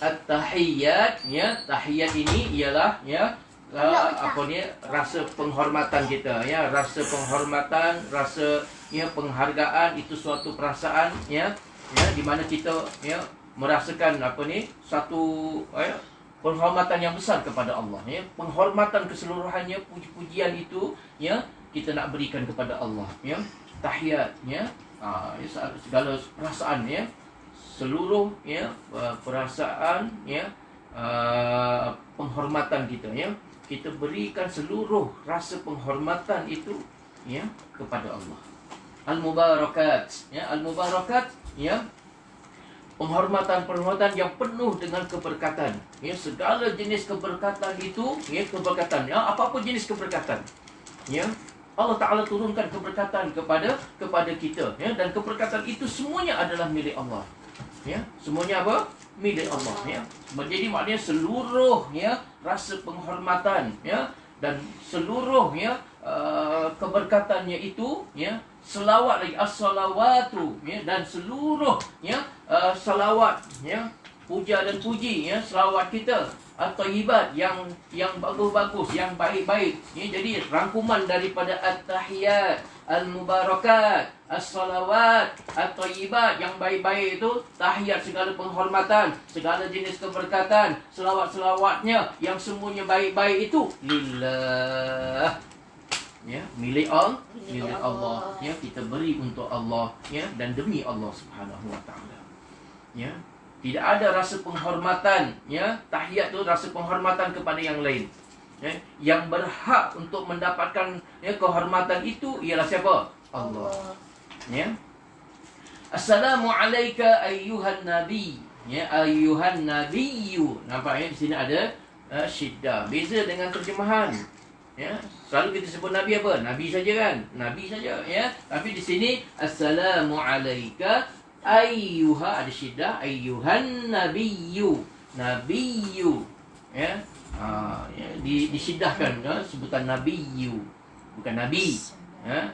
at-tahiyyat, ya. Tahiyat ini ialah ya apa ni, rasa penghormatan kita, ya, rasa penghormatan, rasa ya penghargaan, itu suatu perasaan ya di mana kita ya merasakan apa ni, satu penghormatan yang besar kepada Allah, ya. Penghormatan keseluruhannya, puji-pujian itu ya kita nak berikan kepada Allah, ya. Tahiyat, ya, segala perasaan, ya, seluruh ya perasaan, ya, penghormatan kita, ya, kita berikan seluruh rasa penghormatan itu ya kepada Allah. Al-mubarakat, ya, al-mubarakat, ya, penghormatan yang penuh dengan keberkatan, ya, segala jenis keberkatan itu, ya, keberkatan, ya, apapun jenis keberkatan, ya, Allah Ta'ala turunkan keberkatan kepada kita, ya, dan keberkatan itu semuanya adalah milik Allah, ya, semuanya apa? Milik Allah, ya. Jadi maknanya seluruh ya rasa penghormatan, ya, dan seluruh ya keberkatannya itu, ya, selawat lagi, as-salawatu, ya, dan seluruh ya salawat, ya, puja dan puji, ya, selawat kita, at-thayyibat, yang bagus-bagus, yang baik-baik, ya. Jadi rangkuman daripada at-tahiyat, al-mubarakat, as-salawat, at-thayyibat, yang baik-baik itu, tahiyat segala penghormatan, segala jenis keberkatan, selawat-selawatnya yang semuanya baik-baik itu lillah, ya, milik Allah, ya, kita beri untuk Allah, ya, dan demi Allah Subhanahu wa taala, ya. Tidak ada rasa penghormatan, ya, tahiyat itu rasa penghormatan kepada yang lain, ya. Yang berhak untuk mendapatkan ya kehormatan itu ialah siapa? Allah, ya. Assalamu alayka ayyuhan nabi, ya, ayyuhan nabiyyu. Nampak, ya, di sini ada syiddah. Beza dengan terjemahan, ya. Selalu kita sebut nabi apa? Nabi saja, kan? Nabi saja, ya. Tapi di sini assalamu alayka ayyuha, ada syiddah, ayyuhan nabiyyu, nabiyyu, ya. Ya, disiddahkan, ya, sebutan nabiyyu, bukan nabi, ya.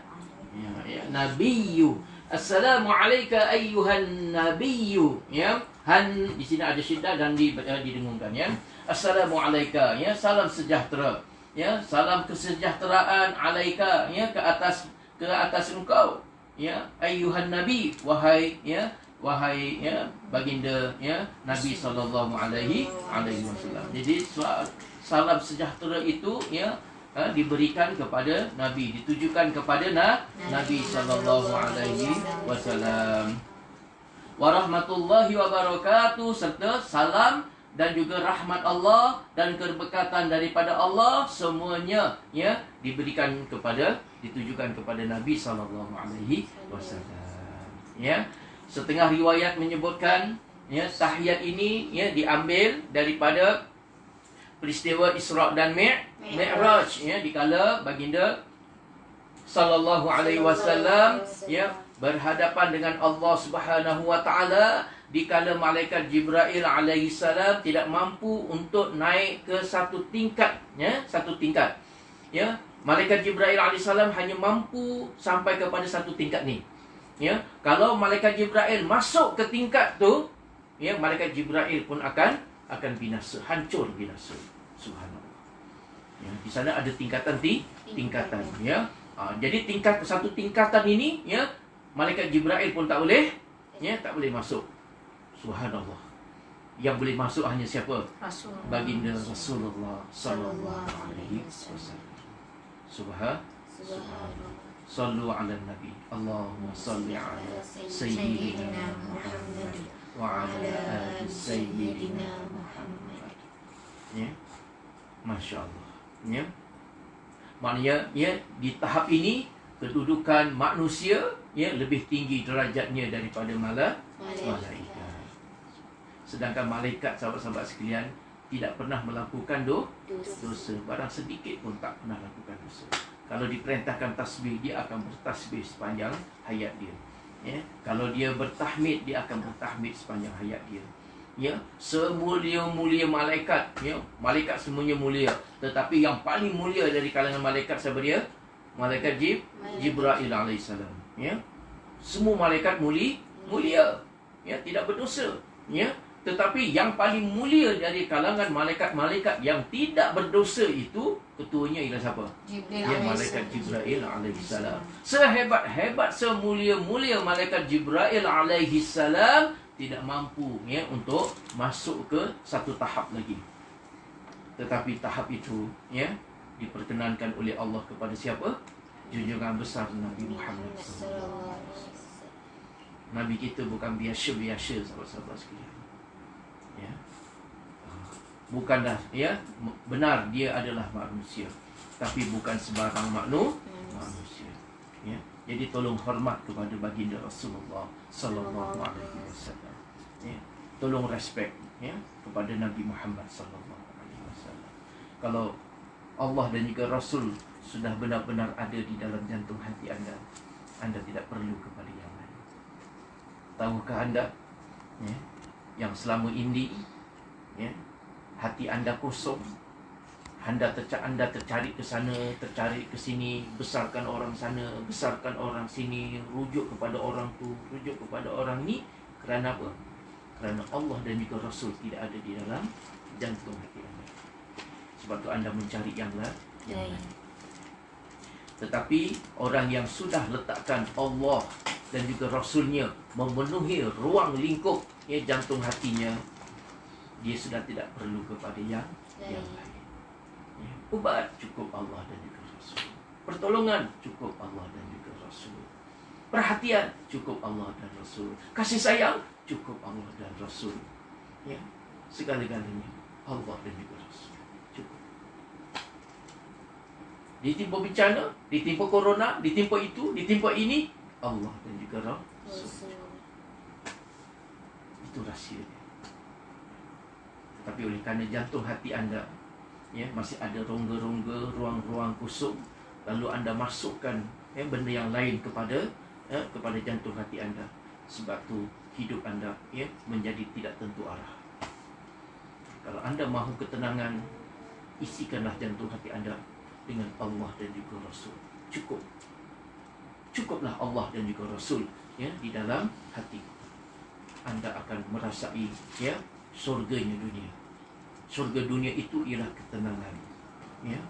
Ya, nabiyyu. Assalamu alayka ayyuhan nabiyyu, ya. Han di sini ada syiddah dan didengungkan, ya. Assalamu alayka, ya, salam sejahtera, ya, salam kesejahteraan, alaika, ya, ke atas engkau, ya, ayyuhan nabi, wahai ya baginda, ya, Nabi sallallahu alaihi wasallam. Jadi salam sejahtera itu, ya, diberikan kepada Nabi, ditujukan kepada Nabi sallallahu alaihi wasallam. Warahmatullahi wabarakatuh, serta salam dan juga rahmat Allah dan keberkatan daripada Allah semuanya, ya, ditujukan kepada Nabi sallallahu alaihi wasallam, ya. Setengah riwayat menyebutkan, ya, tahiyat ini, ya, diambil daripada peristiwa Isra dan Mi'raj, ya, dikala baginda sallallahu alaihi wasallam, ya, berhadapan dengan Allah Subhanahu wa taala, dikala malaikat Jibril alaihi salam tidak mampu untuk naik ke satu tingkat, ya, ya. Malaikat Jibril alaihi salam hanya mampu sampai kepada satu tingkat ni, ya. Kalau malaikat Jibril masuk ke tingkat tu, ya, malaikat Jibril pun akan binasa, hancur binasa. Subhanallah. Ya, di sana ada tingkatan, ya. Jadi satu tingkatan ini, ya, malaikat Jibril pun tak boleh masuk. Subhanallah. Yang boleh masuk hanya siapa? Baginda Rasulullah sallallahu alaihi wasallam. Subhanallah. Sallu ala nabi. Allahumma salli ala sayyidina Muhammad wa ala ali sayyidina Muhammad. Ya. Masya Allah, ya. Maknanya, ya, di tahap ini kedudukan manusia, ya, lebih tinggi derajatnya daripada malaikat. Sedangkan malaikat, sahabat-sahabat sekalian, tidak pernah melakukan dosa. Barang sedikit pun tak pernah lakukan dosa. Kalau diperintahkan tasbih, dia akan bertasbih sepanjang hayat dia, ya. Kalau dia bertahmid, dia akan bertahmid sepanjang hayat dia, ya. Semulia-mulia malaikat, ya, malaikat semuanya mulia, tetapi yang paling mulia dari kalangan malaikat siapa dia? Malaikat Jibril alaihissalam, ya. Semua malaikat mulia, ya, tidak berdosa, ya. Tetapi yang paling mulia dari kalangan malaikat-malaikat yang tidak berdosa itu, ketuanya ialah siapa? Ya, malaikat Jibril alaihissalam. Sehebat-hebat, semulia-mulia malaikat Jibril alaihissalam tidak mampu ya untuk masuk ke satu tahap lagi. Tetapi tahap itu ya diperkenankan oleh Allah kepada siapa? Junjungan besar Nabi Muhammad SAW. Nabi kita bukan biasa-biasa, sahabat-sahabat sekalian. Ya. Bukanlah ya, benar dia adalah manusia, tapi bukan sebarang manusia. Ya. Jadi tolong hormat kepada baginda Rasulullah sallallahu alaihi wasallam. Ya. Tolong respect ya kepada Nabi Muhammad sallallahu alaihi wasallam. Kalau Allah dan juga Rasul sudah benar-benar ada di dalam jantung hati anda, anda tidak perlu kepada yang lain. Tahukah anda ya, yang selama ini ya, hati anda kosong, anda tercari ke sana, tercari ke sini, besarkan orang sana, besarkan orang sini, rujuk kepada orang tu, rujuk kepada orang ni. Kerana apa? Kerana Allah dan juga Rasul tidak ada di dalam jantung hati anda. Sebab tu anda mencari yang lain. Tetapi orang yang sudah letakkan Allah dan juga Rasulnya memenuhi ruang lingkup ya, jantung hatinya, dia sudah tidak perlu kepada yang lain. Ya. Ubat cukup Allah dan juga Rasul. Pertolongan cukup Allah dan juga Rasul. Perhatian cukup Allah dan Rasul. Kasih sayang cukup Allah dan Rasul. Ya. Segala-galanya Allah dan juga Rasul. Cukup. Ditimpa bencana, ditimpa corona, ditimpa itu, ditimpa ini, Allah dan juga Rasul. Itu rahsianya. Tetapi oleh kerana jantung hati anda ya, masih ada rongga-rongga, ruang-ruang kosong, lalu anda masukkan ya, benda yang lain kepada jantung hati anda. Sebab tu hidup anda ya, menjadi tidak tentu arah. Kalau anda mahu ketenangan, isikanlah jantung hati anda dengan Allah dan juga Rasul. Cukuplah Allah dan juga Rasul ya, di dalam hati. Anda akan merasai ya, surganya dunia. Surga dunia itu ialah ketenangan. Ya.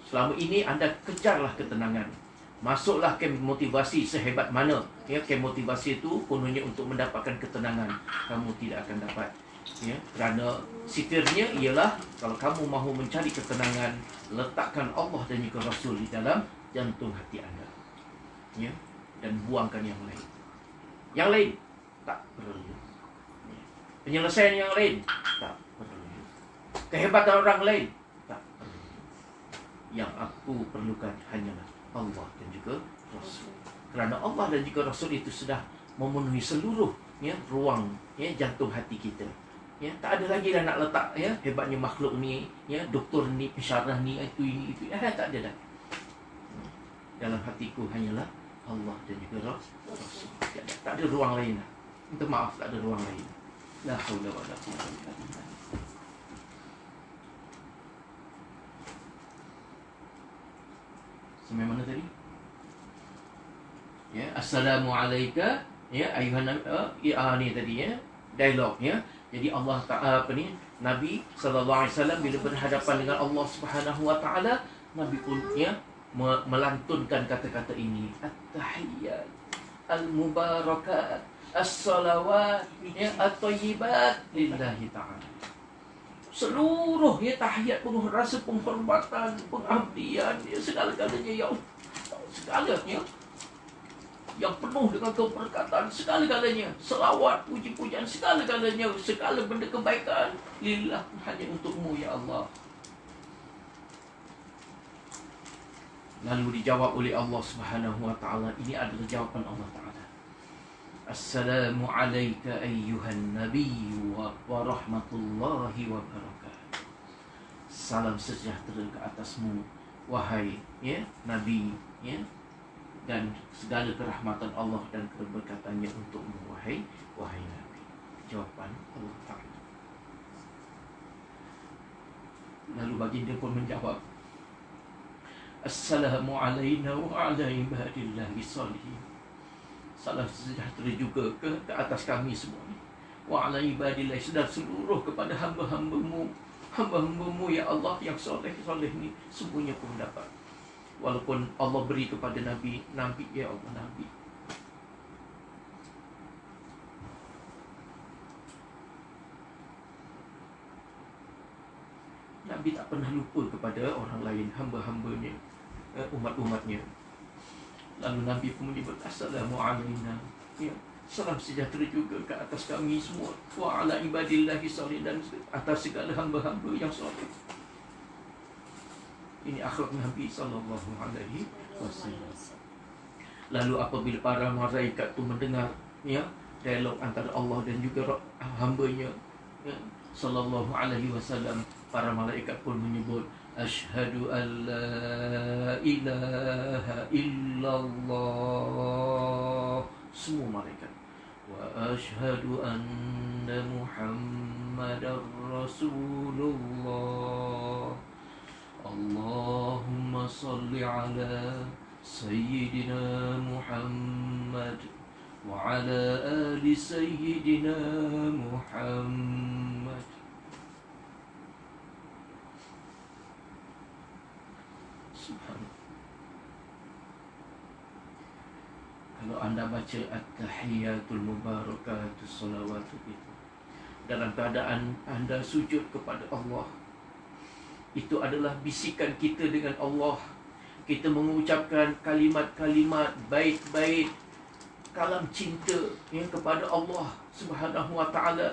Selama ini anda kejarlah ketenangan. Masuklah kem motivasi sehebat mana. Ya, kem motivasi itu kononnya untuk mendapatkan ketenangan. Kamu tidak akan dapat. Ya, kerana sifirnya ialah kalau kamu mahu mencari ketenangan, letakkan Allah dan juga Rasul di dalam jantung hati anda. Ya, dan buangkan yang lain. Yang lain tak perlu. Ya. Penyelesaian yang lain tak perlu. Kehebatan orang lain tak perlu. Yang aku perlukan hanyalah Allah dan juga Rasul. Kerana Allah dan juga Rasul itu sudah memenuhi seluruh ya, ruang ya, jantung hati kita. Ya, tak ada lagi dah nak letak ya, hebatnya makhluk ni, ya, doktor ni, pensyarah ni, itu ini itu. Tak ada dah. Dalam hatiku hanyalah Allah dan juga Rasul. Tak ada ruang lain dah. Minta maaf, tak ada ruang lain. La haula wala quwwata illa billah. Sampai mana tadi? Ya, assalamualaikum ya ayuhan ni tadi ya, dialog ya. Jadi Allah Taala Nabi sallallahu alaihi wasallam bila berhadapan dengan Allah Subhanahu wa taala, Nabi pun ya melantunkan kata-kata ini, at-tahiyyat al-mubarakat as-salawat ya at-thayyibat lillahi ta'ala. Seluruh ya tahiyat penuh rasa penghormatan, pengabdian ya, segala-galanya ya Allah, segalanya yang penuh dengan keberkatan, segala-galanya selawat, puji-pujian, segala-galanya, segala benda kebaikan lillah, hanya untukmu ya Allah. Lalu dijawab oleh Allah Subhanahu wa taala. Ini adalah jawaban Allah Taala. Assalamu alayka ayyuhan nabiyyu wa rahmatullahi wa barakatuh. Salam sejahtera ke atasmu wahai ya Nabi ya, dan segala kerahmatan Allah dan keberkatannya untukmu wahai Nabi. Jawapan Allah Taala. Lalu baginda pun menjawab, Assalamu alayna wa ala ibadillahi salihin. Salam sejahtera juga ke atas kami semua ni, wa ala ibadillah, dan seluruh kepada hamba-hambamu. Hamba-hambamu ya Allah yang soleh-soleh ni semuanya pun dapat. Walaupun Allah beri kepada Nabi ya Allah, Nabi. Nabi tak pernah lupa kepada orang lain, hamba-hambanya, umat-umatnya. Lalu Nabi pun menyebut assalamu alaina, ya, salam sejahtera juga ke atas kami semua, wa ala ibadillahi salihin, dan atas segala hamba-hamba yang soleh. Ini akhlak Nabi sallallahu alaihi wasallam. Lalu apabila para malaikat tu mendengar, ya, dialog antara Allah dan juga hambanya, ya, sallallahu alaihi wasallam, para malaikat pun menyebut asyhadu an la ilaha illallah, semua malaikat, wa asyhadu anna muhammadar rasulullah, Allahumma salli ala sayyidina Muhammad wa ala ali sayyidina Muhammad. Subhanallah. Kalau anda baca at-tahiyatul mubarakatus salawatu itu dalam keadaan anda sujud kepada Allah, itu adalah bisikan kita dengan Allah. Kita mengucapkan kalimat-kalimat baik-baik, kalam cinta, ya, kepada Allah Subhanahu wa taala.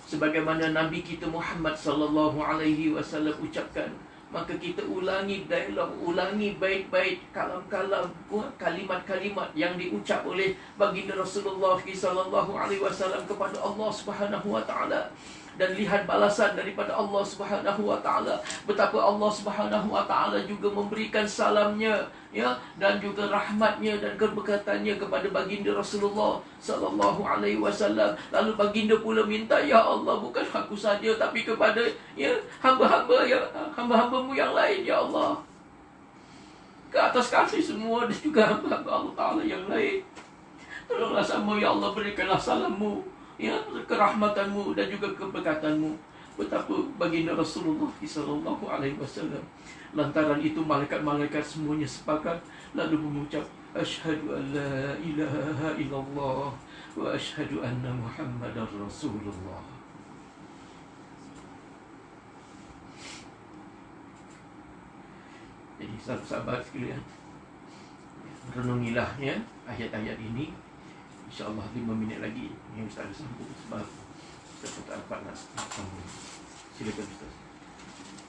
Sebagaimana Nabi kita Muhammad sallallahu alaihi wasallam ucapkan, maka kita ulangi dialog, ulangi baik-baik kalam-kalam, kalimat-kalimat yang diucap oleh baginda Rasulullah sallallahu alaihi wasallam kepada Allah Subhanahu wa taala. Dan lihat balasan daripada Allah Subhanahu wa taala, betapa Allah Subhanahu wa taala juga memberikan salamnya, ya, dan juga rahmatnya dan keberkatannya kepada baginda Rasulullah sallallahu alaihi wasallam. Lalu baginda pula minta, ya Allah, bukan aku saja tapi kepada, ya, hamba-hamba, ya, hamba-hambamu yang lain, ya Allah, ke atas kami semua dan juga hamba-hamba Allah taala yang lain. Tolonglah sama, ya Allah, berikanlah salammu, ya, kerahmatanmu dan juga keberkatanmu. Betapa baginda Rasulullah sallallahu alaihi wasallam. Lantaran itu malaikat-malaikat semuanya sepakat lalu mengucap asyhadu an la ilaha illallah wa asyhadu anna muhammadar rasulullah. Jadi sahabat sekalian, renungilah, ya, ayat-ayat ini. InsyaAllah 5 minit lagi. Ini Ustaz ada sambung sebab kita tak dapat nak sambung. Silakan Ustaz.